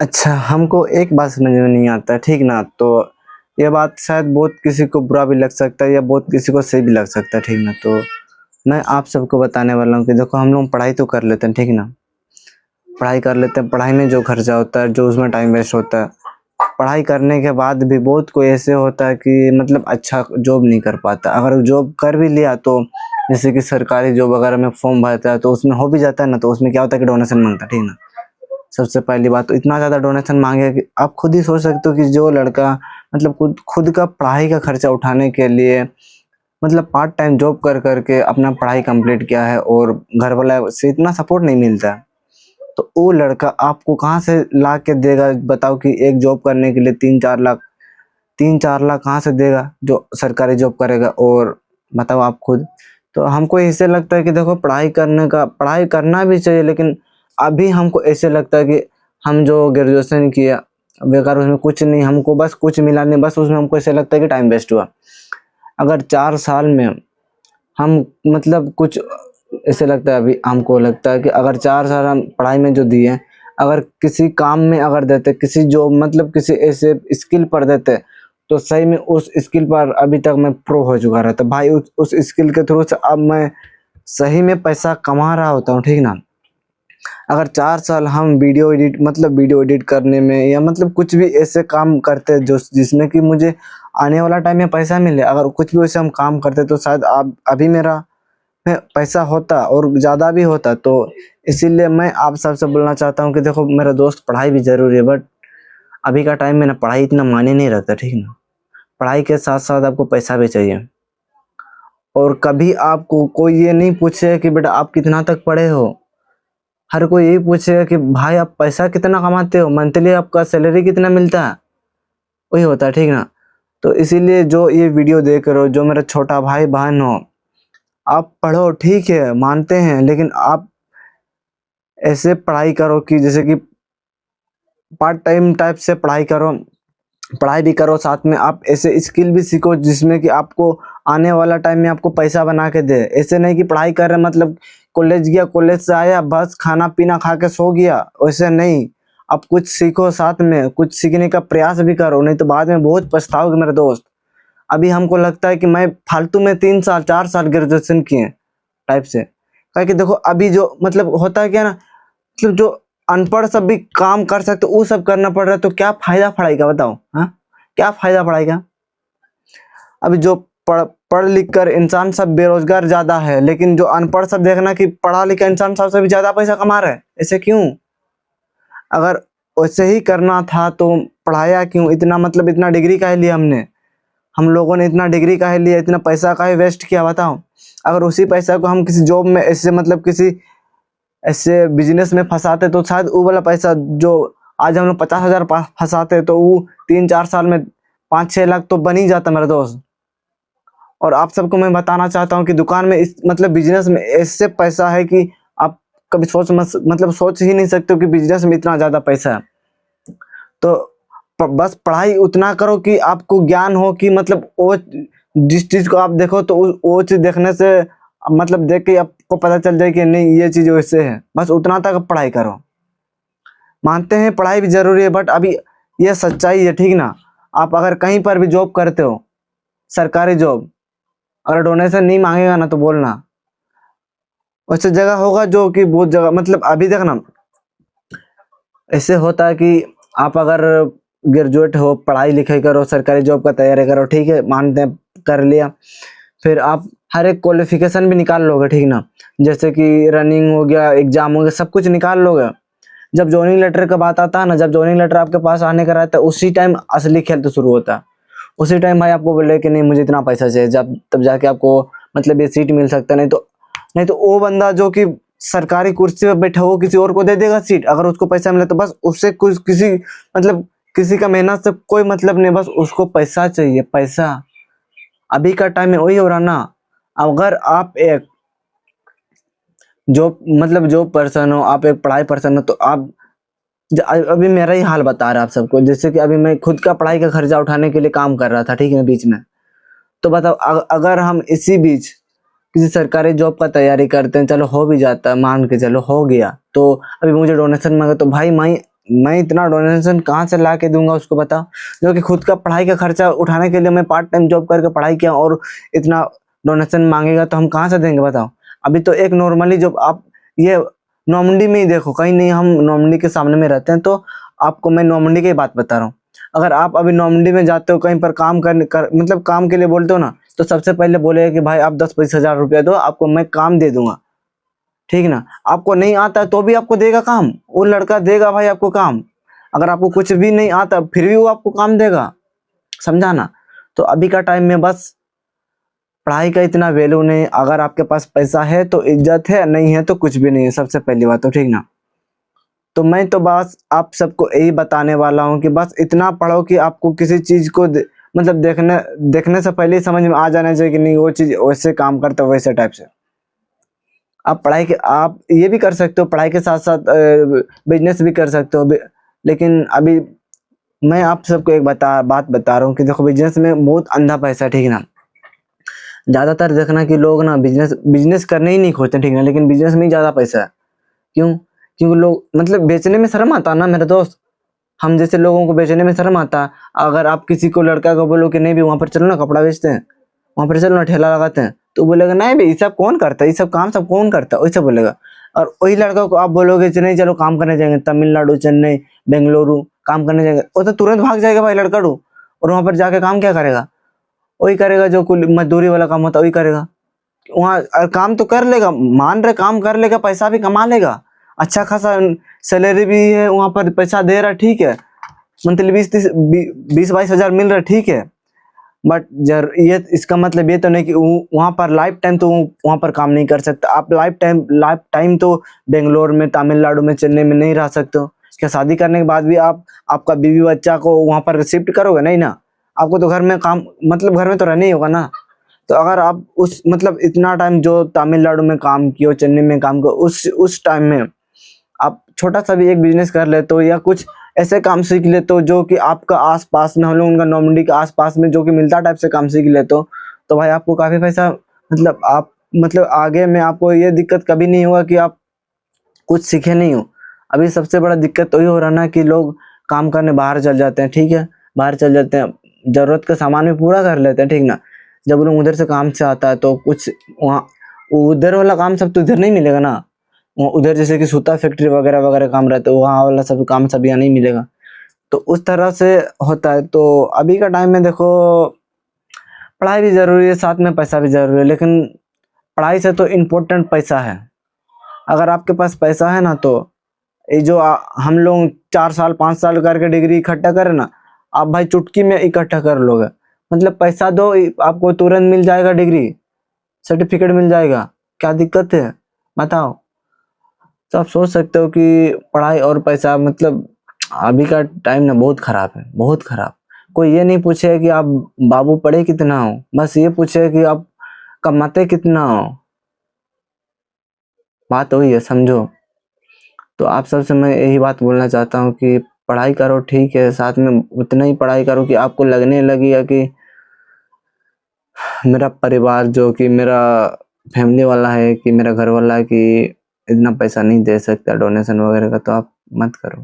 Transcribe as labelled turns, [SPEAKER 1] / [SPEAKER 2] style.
[SPEAKER 1] अच्छा, हमको एक बात समझ में नहीं आता है, ठीक ना? तो ये बात शायद बहुत किसी को बुरा भी लग सकता है या बहुत किसी को सही भी लग सकता है, ठीक ना? तो मैं आप सबको बताने वाला हूँ कि देखो, हम लोग पढ़ाई तो कर लेते हैं, ठीक ना? पढ़ाई कर लेते हैं, पढ़ाई में जो खर्चा होता है, जो उसमें टाइम वेस्ट होता है, पढ़ाई करने के बाद भी बहुत कोई ऐसे होता है कि मतलब अच्छा जॉब नहीं कर पाता। अगर जॉब कर भी लिया तो जैसे कि सरकारी जॉब वगैरह में फॉर्म भरता है तो उसमें हो भी जाता है ना, तो उसमें क्या होता है कि डोनेशन मांगता है, ठीक ना? सबसे पहली बात तो इतना ज़्यादा डोनेशन मांगे कि आप खुद ही सोच सकते हो कि जो लड़का मतलब खुद खुद का पढ़ाई का खर्चा उठाने के लिए मतलब पार्ट टाइम जॉब कर करके अपना पढ़ाई कंप्लीट किया है और घर वाला से इतना सपोर्ट नहीं मिलता है, तो वो लड़का आपको कहाँ से ला के देगा? बताओ कि एक जॉब करने के लिए 3-4 लाख, 3-4 लाख कहाँ से देगा जो सरकारी जॉब करेगा? और बताओ आप खुद। तो हमको ऐसे लगता है कि देखो, पढ़ाई करना भी चाहिए, लेकिन अभी हमको ऐसे लगता है कि हम जो ग्रेजुएशन किया बेकार, उसमें कुछ नहीं, हमको बस कुछ मिला नहीं, बस उसमें हमको ऐसे लगता है कि टाइम वेस्ट हुआ। अगर 4 साल में हम मतलब कुछ ऐसे लगता है, अभी हमको लगता है कि अगर 4 साल हम पढ़ाई में जो दिए, अगर किसी काम में अगर देते, किसी जो मतलब किसी ऐसे स्किल पर देते, तो सही में उस स्किल पर अभी तक मैं प्रो हो चुका रहता भाई। उस स्किल के थ्रू से अब मैं सही में पैसा कमा रहा होता हूँ, ठीक ना? अगर 4 साल हम वीडियो एडिट करने में या मतलब कुछ भी ऐसे काम करते जो जिसमें कि मुझे आने वाला टाइम में पैसा मिले, अगर कुछ भी वैसे हम काम करते तो शायद आप अभी मेरा में पैसा होता और ज़्यादा भी होता। तो इसीलिए मैं आप सबसे बोलना चाहता हूँ कि देखो मेरा दोस्त, पढ़ाई भी ज़रूरी है, बट अभी का टाइम में ना पढ़ाई इतना मायने नहीं रखता, ठीक ना? पढ़ाई के साथ साथ आपको पैसा भी चाहिए। और कभी आपको कोई ये नहीं पूछेगा कि बेटा आप कितना तक पढ़े हो, हर कोई यही पूछेगा कि भाई आप पैसा कितना कमाते हो, मंथली आपका सैलरी कितना मिलता है, वही होता है, ठीक ना? तो इसीलिए जो ये वीडियो देख रहे हो, जो मेरा छोटा भाई बहन हो, आप पढ़ो, ठीक है, मानते हैं, लेकिन आप ऐसे पढ़ाई करो कि जैसे कि पार्ट टाइम टाइप से पढ़ाई करो, पढ़ाई भी करो, साथ में आप ऐसे स्किल भी सीखो जिसमें कि आपको आने वाला टाइम में आपको पैसा बना के दे। ऐसे नहीं कि पढ़ाई कर रहे मतलब कॉलेज गया, कॉलेज से आया बस खाना पीना खा के सो गया, वैसे नहीं। आप कुछ सीखो, साथ में कुछ सीखने का प्रयास भी करो, नहीं तो बाद में बहुत पछताओगे मेरे दोस्त। अभी हमको लगता है कि मैं फालतू में 3 साल 4 साल ग्रेजुएशन किए टाइप से, कि देखो अभी जो मतलब होता है क्या ना, मतलब जो अनपढ़ सब भी काम कर सकते वो सब करना पड़ रहा है, तो क्या फायदा पढ़ाई का? बताओ, हाँ, क्या फायदा पढ़ाई का? अभी जो पढ़ लिख कर इंसान सब बेरोजगार ज्यादा है, लेकिन जो अनपढ़ सब देखना कि पढ़ा लिखा इंसान सबसे भी ज्यादा पैसा कमा रहा है, ऐसे क्यों? अगर वैसे ही करना था तो पढ़ाया क्यों इतना? मतलब इतना डिग्री काहे लिया हमने? हम लोगों ने इतना डिग्री काहे लिया, इतना पैसा काहे वेस्ट किया, बताओ? अगर उसी पैसा को हम किसी जॉब में ऐसे मतलब किसी ऐसे बिजनेस में फंसाते तो शायद वो वाला पैसा जो आज हम लोग 50,000 फंसाते, तो वो 3-4 साल में 5-6 लाख तो बन ही जाता मेरे दोस्त। और आप सबको मैं बताना चाहता हूँ कि दुकान में इस मतलब बिजनेस में ऐसे पैसा है कि आप कभी सोच ही नहीं सकते हो कि बिजनेस में इतना ज़्यादा पैसा है। तो बस पढ़ाई उतना करो कि आपको ज्ञान हो कि मतलब वो जिस चीज़ को आप देखो तो वो चीज़ देखने से मतलब देख के आपको पता चल जाए कि नहीं ये चीज़ वैसे है, बस उतना तक पढ़ाई करो। मानते हैं पढ़ाई भी जरूरी है, बट अभी ये सच्चाई है, ठीक ना? आप अगर कहीं पर भी जॉब करते हो, सरकारी जॉब, अगर डोनेशन नहीं मांगेगा ना तो बोलना, वैसे जगह होगा जो कि बहुत जगह मतलब अभी देखना ऐसे होता है कि आप अगर ग्रेजुएट हो, पढ़ाई लिखाई करो, सरकारी जॉब का तैयारी करो, ठीक है, मानते हैं कर लिया, फिर आप हर एक क्वालिफिकेशन भी निकाल लोगे, ठीक ना? जैसे कि रनिंग हो गया, एग्जाम हो गया, सब कुछ निकाल लोगे। जब जॉइनिंग लेटर का बात आता है ना, जब जॉइनिंग लेटर आपके पास आने का रहता है, उसी टाइम असली खेल तो शुरू होता है। उसी टाइम भाई आपको बोले कि नहीं मुझे इतना पैसा चाहिए, जब तब जाके आपको मतलब ये सीट मिल सकता है। नहीं तो वो बंदा जो कि सरकारी कुर्सी पे बैठा हो किसी और को दे देगा सीट, अगर उसको पैसा मिले तो बस उससे कुछ किसी मतलब किसी का मेहनत से कोई मतलब नहीं, बस उसको पैसा चाहिए, पैसा। अभी का टाइम में वही हो रहा ना। अगर आप एक जो पर्सन हो, आप एक पढ़ाई पर्सन हो, तो आप अभी मेरा ही हाल बता रहा है आप सबको, जैसे कि अभी मैं खुद का पढ़ाई का खर्चा उठाने के लिए काम कर रहा था, ठीक है, बीच में। तो बताओ अगर हम इसी बीच किसी सरकारी जॉब का तैयारी करते हैं, चलो हो भी जाता है, मान के चलो हो गया, तो अभी मुझे डोनेशन मांगे तो भाई मैं इतना डोनेशन कहाँ से ला के दूंगा उसको बताओ, जो कि खुद का पढ़ाई का खर्चा उठाने के लिए मैं पार्ट टाइम जॉब करके पढ़ाई किया और इतना डोनेशन मांगेगा तो हम कहाँ से देंगे बताओ। अभी तो एक नॉर्मली जब आप ये नॉमंडी में ही देखो, कहीं नहीं, हम नॉमंडी के सामने में रहते हैं, तो आपको मैं नॉमंडी की बात बता रहा हूँ। अगर आप अभी नॉमंडी में जाते हो कहीं पर काम मतलब काम के लिए बोलते हो ना, तो सबसे पहले बोलेगा कि भाई आप 10-20 हज़ार रुपया दो, आपको मैं काम दे दूंगा, ठीक ना। आपको नहीं आता तो भी आपको देगा काम, वो लड़का देगा भाई आपको काम। अगर आपको कुछ भी नहीं आता फिर भी वो आपको काम देगा, समझा ना। तो अभी का टाइम में बस पढ़ाई का इतना वैल्यू नहीं, अगर आपके पास पैसा है तो इज्जत है, नहीं है तो कुछ भी नहीं है, सबसे पहली बात तो, ठीक ना। तो मैं तो बस आप सबको यही बताने वाला हूँ कि बस इतना पढ़ो कि आपको किसी चीज को मतलब देखने से पहले ही समझ में आ जाना चाहिए कि नहीं वो चीज वैसे काम करता है, वैसे टाइप से। आप ये भी कर सकते हो, पढ़ाई के साथ साथ बिजनेस भी कर सकते हो, लेकिन अभी मैं आप सबको एक बात बता रहा हूँ कि देखो बिजनेस में बहुत अंधा पैसा है, ठीक ना। ज्यादातर देखना कि लोग ना बिजनेस करने ही नहीं खोजते, ठीक ना, लेकिन बिजनेस में ही ज्यादा पैसा है। क्यों? क्योंकि लोग मतलब बेचने में शर्म आता है ना मेरे दोस्त, हम जैसे लोगों को बेचने में शर्म आता है। अगर आप किसी को लड़का को बोलो कि नहीं भी वहां पर चलो ना कपड़ा बेचते हैं, वहां पर चलो ना ठेला लगाते हैं, तो बोलेगा नहीं भाई ये सब कौन करता है, ये सब काम सब कौन करता है, वैसे बोलेगा। और वही लड़का को आप बोलोगे नहीं चलो काम करने जाएंगे तमिलनाडु, चेन्नई, बेंगलुरु काम करने जाएंगे, वो तो तुरंत भाग जाएगा भाई लड़का डू। और वहां पर जाके काम क्या करेगा? वही करेगा जो कुल मजदूरी वाला काम होता है वही करेगा। वहाँ काम तो कर लेगा, मान रहे काम कर लेगा, पैसा भी कमा लेगा, अच्छा खासा सैलरी भी है वहां पर, पैसा दे रहा, ठीक है, मंथली 20-22 हज़ार मिल रहा, ठीक है। बट ये इसका मतलब ये तो नहीं कि वहां पर लाइफ टाइम तो वहां पर काम नहीं कर सकता। आप लाइफ टाइम तो बेंगलोर में, तमिलनाडु में, चेन्नई में नहीं रह सकते हो। क्या शादी करने के बाद भी आप आपका बीवी बच्चा को वहां पर शिफ्ट करोगे? नहीं ना, आपको तो घर में काम मतलब घर में तो रहना ही होगा ना। तो अगर आप उस मतलब इतना टाइम जो तमिलनाडु में काम किया, चेन्नई में काम किया, उस टाइम में आप छोटा सा भी एक बिजनेस कर लेते हो या कुछ ऐसे काम सीख लेते हो जो कि आपका आसपास में, हम लोग उनका नॉमंडी के आसपास में जो कि मिलता टाइप से काम सीख लेते हो, तो भाई आपको काफी पैसा मतलब आप मतलब आगे में आपको ये दिक्कत कभी नहीं होगा कि आप कुछ सीखे नहीं हो। अभी सबसे बड़ा दिक्कत तो ये हो रहा ना कि लोग काम करने बाहर चल जाते हैं, ठीक है, बाहर चल जाते हैं, जरूरत का सामान भी पूरा कर लेते हैं, ठीक ना। जब लोग उधर से काम से आता है तो कुछ वहाँ उधर वाला काम सब तो इधर नहीं मिलेगा ना। उधर जैसे कि सूता फैक्ट्री वगैरह वगैरह काम रहता है, वहाँ वाला सब काम सब यहाँ नहीं मिलेगा। तो उस तरह से होता है। तो अभी का टाइम में देखो पढ़ाई भी जरूरी है, साथ में पैसा भी जरूरी है, लेकिन पढ़ाई से तो इम्पोर्टेंट पैसा है। अगर आपके पास पैसा है ना तो ये जो हम लोग 4 साल 5 साल करके डिग्री इकट्ठा करें ना, आप भाई चुटकी में इकट्ठा कर लोगे। मतलब पैसा दो आपको तुरंत मिल जाएगा, डिग्री सर्टिफिकेट मिल जाएगा, क्या दिक्कत है बताओ। तो आप सोच सकते हो कि पढ़ाई और पैसा मतलब अभी का टाइम ना बहुत खराब है, बहुत खराब। कोई ये नहीं पूछे कि आप बाबू पढ़े कितना हो, बस ये पूछे कि आप कमाते कितना हो। बात वही है, समझो। तो आप सबसे मैं यही बात बोलना चाहता हूँ कि पढ़ाई करो, ठीक है, साथ में उतना ही पढ़ाई करो कि आपको लगने लगेगा कि मेरा परिवार जो कि मेरा फैमिली वाला है, कि मेरा घर वाला है, कि इतना पैसा नहीं दे सकता डोनेशन वगैरह का, तो आप मत करो।